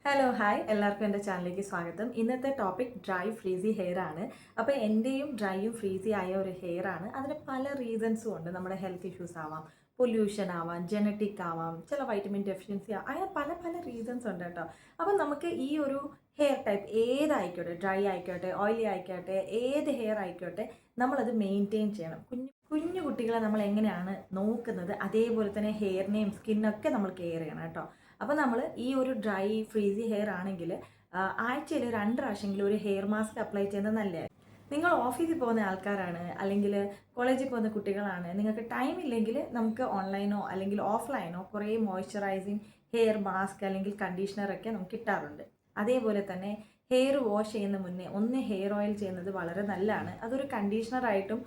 Hello hi എല്ലാവർക്കും എൻ്റെ ചാനലിലേക്ക് സ്വാഗതം. ഇന്നത്തെ ടോപ്പിക് ഡ്രൈ ഫ്രീസി ഹെയർ ആണ്. അപ്പോൾ എൻ്റെയും ഡ്രൈയും ഫ്രീസി ആയ ഒരു ഹെയർ ആണ്. അതിന് പല റീസൺസും ഉണ്ട്. നമ്മുടെ ഹെൽത്ത് ഇഷ്യൂസ് ആവാം, പൊല്യൂഷൻ ആവാം, ജനറ്റിക് ആവാം, ചില വൈറ്റമിൻ ഡെഫിഷ്യൻസി അങ്ങനെ പല പല റീസൺസ് ഉണ്ട് കേട്ടോ. അപ്പം നമുക്ക് ഈ ഒരു ഹെയർ ടൈപ്പ് ഏതായിക്കോട്ടെ, ഡ്രൈ ആയിക്കോട്ടെ, ഓയിലി ആയിക്കോട്ടെ, ഏത് ഹെയർ ആയിക്കോട്ടെ, നമ്മളത് മെയിൻറ്റെയിൻ ചെയ്യണം. കുഞ്ഞു കുട്ടികളെ നമ്മൾ എങ്ങനെയാണ് നോക്കുന്നത് അതേപോലെ തന്നെ ഹെയറിനെയും സ്കിന്നൊക്കെ നമ്മൾ കെയർ ചെയ്യണം കേട്ടോ. അപ്പോൾ നമ്മൾ ഈ ഒരു ഡ്രൈ ഫ്രീസി ഹെയർ ആണെങ്കിൽ ആഴ്ചയിൽ 2 പ്രാവശ്യമെങ്കിലും ഒരു ഹെയർ മാസ്ക് അപ്ലൈ ചെയ്യുന്നത് നല്ലതായിരിക്കും. നിങ്ങൾ ഓഫീസിൽ പോകുന്ന ആൾക്കാരാണ്, അല്ലെങ്കിൽ കോളേജിൽ പോകുന്ന കുട്ടികളാണ്, നിങ്ങൾക്ക് ടൈം ഇല്ലെങ്കിൽ നമുക്ക് ഓൺലൈനോ അല്ലെങ്കിൽ ഓഫ്ലൈനോ കുറേ മോയ്സ്ചറൈസിങ് ഹെയർ മാസ്ക് അല്ലെങ്കിൽ കണ്ടീഷണറൊക്കെ നമുക്ക് കിട്ടാറുണ്ട്. അതേപോലെ തന്നെ ഹെയർ വാഷ് ചെയ്യുന്ന മുന്നേ ഒന്ന് ഹെയർ ഓയിൽ ചെയ്യുന്നത് വളരെ നല്ലതാണ്. അതൊരു കണ്ടീഷണറായിട്ടും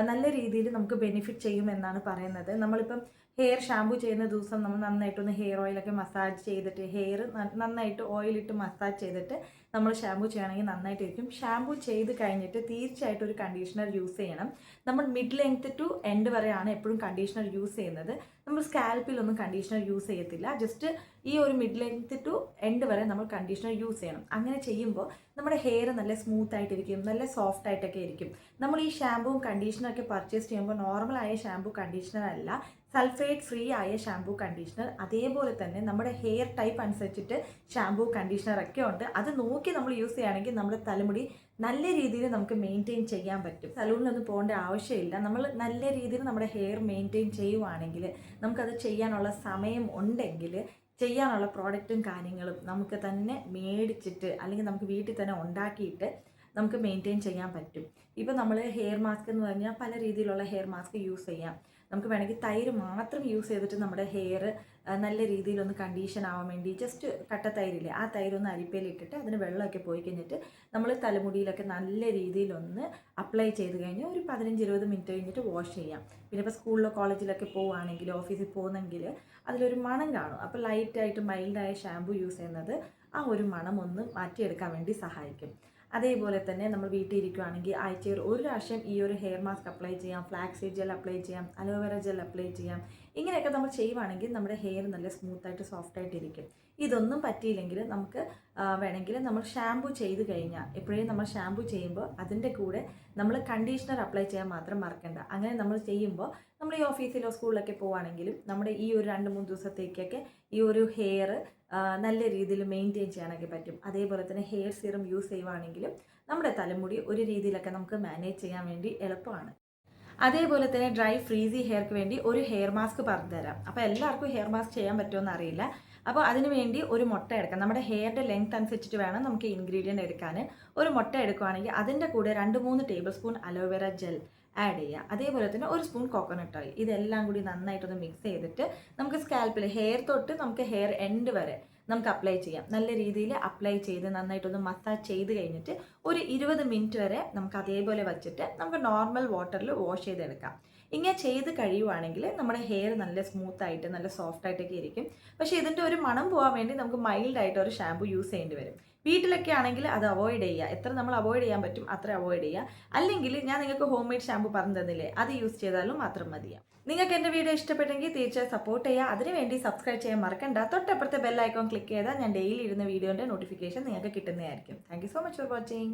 നല്ല രീതിയിൽ നമുക്ക് ബെനിഫിറ്റ് ചെയ്യുമെന്നാണ് പറയുന്നത്. നമ്മളിപ്പം ഹെയർ ഷാമ്പു ചെയ്യുന്ന ദിവസം നമ്മൾ നന്നായിട്ടൊന്ന് ഹെയർ ഓയിലൊക്കെ മസാജ് ചെയ്തിട്ട് ഹെയർ നന്നായിട്ട് ഓയിലിട്ട് മസാജ് ചെയ്തിട്ട് നമ്മൾ ഷാമ്പു ചെയ്യണമെങ്കിൽ നന്നായിട്ടിരിക്കും. ഷാമ്പു ചെയ്ത് കഴിഞ്ഞിട്ട് തീർച്ചയായിട്ടും ഒരു കണ്ടീഷണർ യൂസ് ചെയ്യണം. നമ്മൾ മിഡ് ലെങ്ത് ടു എൻഡ് വരെയാണ് എപ്പോഴും കണ്ടീഷണർ യൂസ് ചെയ്യുന്നത്. നമ്മൾ സ്കാൽപ്പിലൊന്നും കണ്ടീഷണർ യൂസ് ചെയ്യത്തില്ല. ജസ്റ്റ് ഈ ഒരു മിഡ് ലെങ്ത് ടു എൻഡ് വരെ നമ്മൾ കണ്ടീഷണർ യൂസ് ചെയ്യണം. അങ്ങനെ ചെയ്യുമ്പോൾ നമ്മുടെ ഹെയർ നല്ല സ്മൂത്ത് ആയിട്ടിരിക്കും, നല്ല സോഫ്റ്റ് ആയിട്ടൊക്കെ ഇരിക്കും. നമ്മൾ ഈ ഷാമ്പുവും കണ്ടീഷണറൊക്കെ പർച്ചേസ് ചെയ്യുമ്പോൾ നോർമലായ ഷാമ്പു കണ്ടീഷണർ അല്ല, സൾഫേറ്റ് ഫ്രീ ആയ ഷാമ്പു കണ്ടീഷണർ. അതേപോലെ തന്നെ നമ്മുടെ ഹെയർ ടൈപ്പ് അനുസരിച്ചിട്ട് ഷാമ്പു കണ്ടീഷണറൊക്കെ ഉണ്ട്. അത് നോക്കി നമ്മൾ യൂസ് ചെയ്യുകയാണെങ്കിൽ നമ്മുടെ തലമുടി നല്ല രീതിയിൽ നമുക്ക് മെയിൻറ്റെയിൻ ചെയ്യാൻ പറ്റും. സലൂണിലൊന്നും പോകേണ്ട ആവശ്യമില്ല. നമ്മൾ നല്ല രീതിയിൽ നമ്മുടെ ഹെയർ മെയിൻറ്റെയിൻ ചെയ്യുവാണെങ്കിൽ, നമുക്കത് ചെയ്യാനുള്ള സമയം ഉണ്ടെങ്കിൽ, ചെയ്യാനുള്ള പ്രോഡക്റ്റും കാര്യങ്ങളും നമുക്ക് തന്നെ മേടിച്ചിട്ട് അല്ലെങ്കിൽ നമുക്ക് വീട്ടിൽ തന്നെ ഉണ്ടാക്കിയിട്ട് നമുക്ക് മെയിൻറ്റെയിൻ ചെയ്യാൻ പറ്റും. ഇപ്പോൾ നമ്മൾ ഹെയർ മാസ്ക് എന്ന് പറഞ്ഞാൽ പല രീതിയിലുള്ള ഹെയർ മാസ്ക് യൂസ് ചെയ്യാം. നമുക്ക് വേണമെങ്കിൽ തൈര് മാത്രം യൂസ് ചെയ്തിട്ട് നമ്മുടെ ഹെയർ നല്ല രീതിയിലൊന്ന് കണ്ടീഷൻ ആവാൻ വേണ്ടി ജസ്റ്റ് കട്ട തൈരില്ലേ, ആ തൈരൊന്ന് അരിപ്പയിലിട്ടിട്ട് അതിന് വെള്ളമൊക്കെ പോയി കഴിഞ്ഞിട്ട് നമ്മൾ തലമുടിയിലൊക്കെ നല്ല രീതിയിലൊന്ന് അപ്ലൈ ചെയ്ത് കഴിഞ്ഞ് ഒരു 15-20 മിനിറ്റ് കഴിഞ്ഞിട്ട് വാഷ് ചെയ്യാം. പിന്നെ ഇപ്പോൾ സ്കൂളിലോ കോളേജിലൊക്കെ പോവുകയാണെങ്കിൽ, ഓഫീസിൽ പോകുന്നെങ്കിൽ അതിലൊരു മണം കാണും. അപ്പോൾ ലൈറ്റായിട്ട് മൈൽഡായ ഷാമ്പു യൂസ് ചെയ്യുന്നത് ആ ഒരു മണം ഒന്ന് മാറ്റിയെടുക്കാൻ വേണ്ടി സഹായിക്കും. അതേപോലെ തന്നെ നമ്മൾ വീട്ടിൽ ഇരിക്കുകയാണെങ്കിൽ ആഴ്ചയിൽ ഒരു പ്രാവശ്യം ഈ ഒരു ഹെയർ മാസ്ക് അപ്ലൈ ചെയ്യാം, ഫ്ലാക്സീഡ് ജെൽ അപ്ലൈ ചെയ്യാം, അലോവേറ ജെൽ അപ്ലൈ ചെയ്യാം. ഇങ്ങനെയൊക്കെ നമ്മൾ ചെയ്യുവാണെങ്കിൽ നമ്മുടെ ഹെയർ നല്ല സ്മൂത്തായിട്ട് സോഫ്റ്റായിട്ടിരിക്കും. ഇതൊന്നും പറ്റിയില്ലെങ്കിൽ നമുക്ക് വേണമെങ്കിൽ നമ്മൾ ഷാമ്പു ചെയ്ത് കഴിഞ്ഞാൽ, എപ്പോഴും നമ്മൾ ഷാമ്പു ചെയ്യുമ്പോൾ അതിൻ്റെ കൂടെ നമ്മൾ കണ്ടീഷണർ അപ്ലൈ ചെയ്യാൻ മാത്രം മറക്കണ്ട. അങ്ങനെ നമ്മൾ ചെയ്യുമ്പോൾ നമ്മൾ ഈ ഓഫീസിലോ സ്കൂളിലൊക്കെ പോവുകയാണെങ്കിലും നമ്മുടെ ഈ ഒരു 2-3 ദിവസത്തേക്കൊക്കെ ഈ ഒരു ഹെയർ നല്ല രീതിയിൽ മെയിൻറ്റെയിൻ ചെയ്യാനൊക്കെ പറ്റും. അതേപോലെ തന്നെ ഹെയർ സീറം യൂസ് ചെയ്യുവാണെങ്കിലും നമ്മുടെ തലമുടി ഒരു രീതിയിലൊക്കെ നമുക്ക് മാനേജ് ചെയ്യാൻ വേണ്ടി എളുപ്പമാണ്. അതേപോലെ തന്നെ ഡ്രൈ ഫ്രീസി ഹെയർക്ക് വേണ്ടി ഒരു ഹെയർ മാസ്ക് പറഞ്ഞു തരാം. അപ്പോൾ എല്ലാവർക്കും ഹെയർ മാസ്ക് ചെയ്യാൻ പറ്റുമെന്ന് അറിയില്ല. അപ്പോൾ അതിന് വേണ്ടി ഒരു മുട്ട എടുക്കാം. നമ്മുടെ ഹെയറിൻ്റെ ലെങ്ത് അനുസരിച്ചിട്ട് വേണം നമുക്ക് ഇൻഗ്രീഡിയൻറ്റ് എടുക്കാൻ. ഒരു മുട്ട എടുക്കുകയാണെങ്കിൽ അതിൻ്റെ കൂടെ 2-3 table spoon aloe vera gel add ചെയ്യുക. അതേപോലെ തന്നെ ഒരു സ്പൂൺ കോക്കനട്ട് ഓയിൽ. ഇതെല്ലാം കൂടി നന്നായിട്ടൊന്ന് മിക്സ് ചെയ്തിട്ട് നമുക്ക് സ്കാൽപ്പിൽ ഹെയർ തൊട്ട് നമുക്ക് ഹെയർ എൻഡ് വരെ നമുക്ക് അപ്ലൈ ചെയ്യാം. നല്ല രീതിയിൽ അപ്ലൈ ചെയ്ത് നന്നായിട്ടൊന്ന് മസാജ് ചെയ്ത് കഴിഞ്ഞിട്ട് ഒരു 20 മിനിറ്റ് വരെ നമുക്ക് അതേപോലെ വച്ചിട്ട് നമുക്ക് നോർമൽ വാട്ടറിൽ വാഷ് ചെയ്തെടുക്കാം. ഇങ്ങനെ ചെയ്ത് കഴിയുവാണെങ്കിൽ നമ്മുടെ ഹെയർ നല്ല സ്മൂത്തായിട്ട് നല്ല സോഫ്റ്റ് ആയിട്ടൊക്കെ ഇരിക്കും. പക്ഷേ ഇതിൻ്റെ ഒരു മണം പോകാൻ വേണ്ടി നമുക്ക് മൈൽഡായിട്ട് ഒരു ഷാമ്പു യൂസ് ചെയ്യേണ്ടി വരും. വീട്ടിലൊക്കെ ആണെങ്കിൽ അത് അവോയ്ഡ് ചെയ്യുക. എത്ര നമ്മൾ അവോയ്ഡ് ചെയ്യാൻ പറ്റും അത്ര അവോയ്ഡ് ചെയ്യുക. അല്ലെങ്കിൽ ഞാൻ നിങ്ങൾക്ക് ഹോം മെയ്ഡ് ഷാമ്പു പറഞ്ഞു തന്നില്ലേ, അത് യൂസ് ചെയ്താലും മാത്രം മതിയാവും. നിങ്ങൾക്ക് എൻ്റെ വീഡിയോ ഇഷ്ടപ്പെട്ടെങ്കിൽ തീർച്ചയായും സപ്പോർട്ട് ചെയ്യുക. അതിനുവേണ്ടി സബ്സ്ക്രൈബ് ചെയ്യാൻ മറക്കണ്ട. തൊട്ടപ്പുറത്തെ ബെൽ ഐക്കോൺ ക്ലിക്ക് ചെയ്താൽ ഞാൻ ഡെയിലി ഇടുന്ന വീഡിയോൻ്റെ നോട്ടിഫിക്കേഷൻ നിങ്ങൾക്ക് കിട്ടുന്നതായിരിക്കും. Thank you so much for watching.